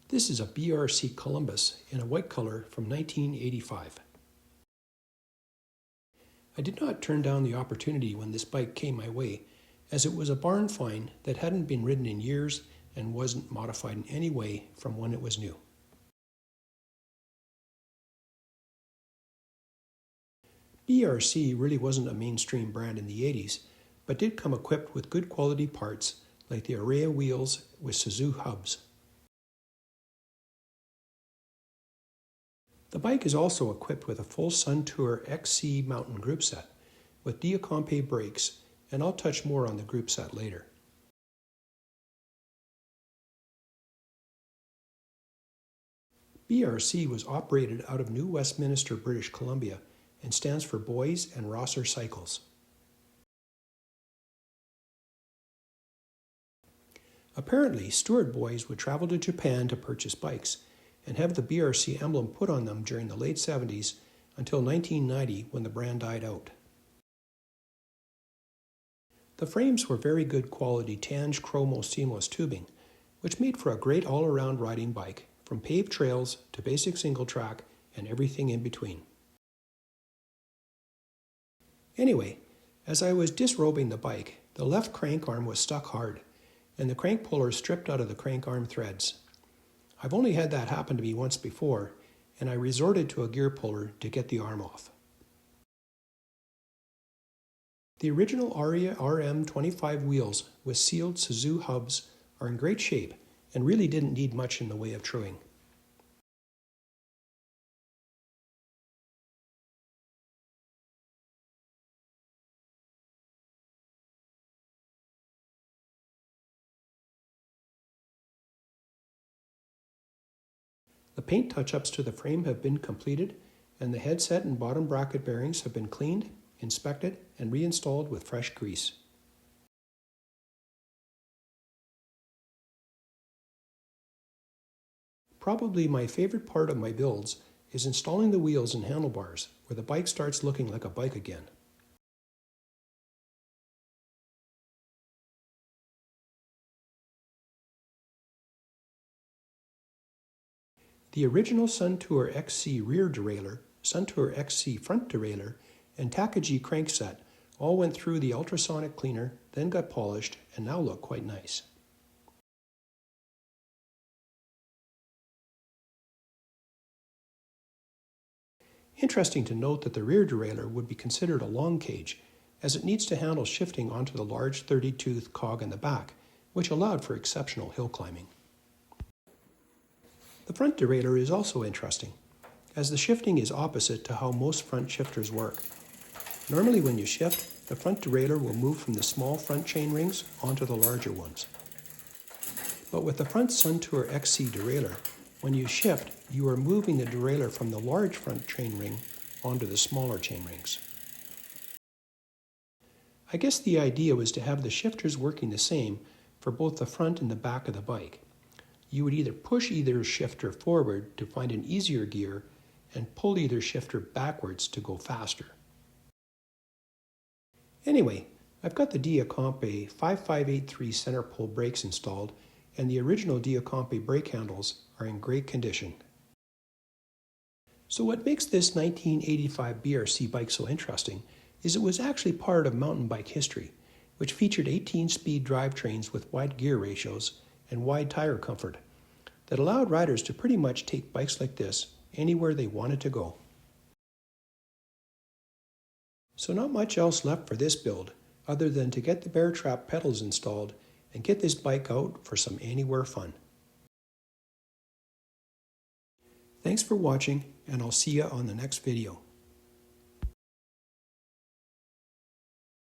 This is a BRC Columbus in a white color from 1985. I did not turn down the opportunity when this bike came my way, as it was a barn find that hadn't been ridden in years and wasn't modified in any way from when it was new. BRC really wasn't a mainstream brand in the 80s, but did come equipped with good quality parts like the Araya wheels with SUZUE hubs. The bike is also equipped with a full Suntour XC mountain group set with Dia-Compe brakes, and I'll touch more on the group set later. BRC was operated out of New Westminster, British Columbia, and stands for Boys and Rosser Cycles. Apparently, Stewart boys would travel to Japan to purchase bikes and have the BRC emblem put on them during the late 70s until 1990 when the brand died out. The frames were very good quality Tange CRO-MOLY seamless tubing, which made for a great all-around riding bike, from paved trails to basic single track and everything in between. Anyway, as I was disrobing the bike, the left crank arm was stuck hard, and the crank puller stripped out of the crank arm threads. I've only had that happen to me once before, and I resorted to a gear puller to get the arm off. The original Araya RM 25 wheels with sealed SUZUE hubs are in great shape and really didn't need much in the way of truing. The paint touch-ups to the frame have been completed, and the headset and bottom bracket bearings have been cleaned, inspected, and reinstalled with fresh grease. Probably my favorite part of my builds is installing the wheels and handlebars, where the bike starts looking like a bike again. The original Suntour XC rear derailleur, Suntour XC front derailleur, and TAKAGI crankset all went through the ultrasonic cleaner, then got polished, and now look quite nice. Interesting to note that the rear derailleur would be considered a long cage, as it needs to handle shifting onto the large 30-tooth cog in the back, which allowed for exceptional hill climbing. The front derailleur is also interesting, as the shifting is opposite to how most front shifters work. Normally when you shift, the front derailleur will move from the small front chain rings onto the larger ones. But with the front Suntour XC derailleur, when you shift, you are moving the derailleur from the large front chain ring onto the smaller chain rings. I guess the idea was to have the shifters working the same for both the front and the back of the bike. You would either push either shifter forward to find an easier gear and pull either shifter backwards to go faster. Anyway, I've got the Dia-Compe 5583 center pull brakes installed, and the original Dia-Compe brake handles are in great condition. So what makes this 1985 BRC bike so interesting is it was actually part of mountain bike history, which featured 18-speed drivetrains with wide gear ratios and wide tire comfort that allowed riders to pretty much take bikes like this anywhere they wanted to go. So not much else left for this build other than to get the bear trap pedals installed and get this bike out for some anywhere fun. Thanks for watching, and I'll see you on the next video.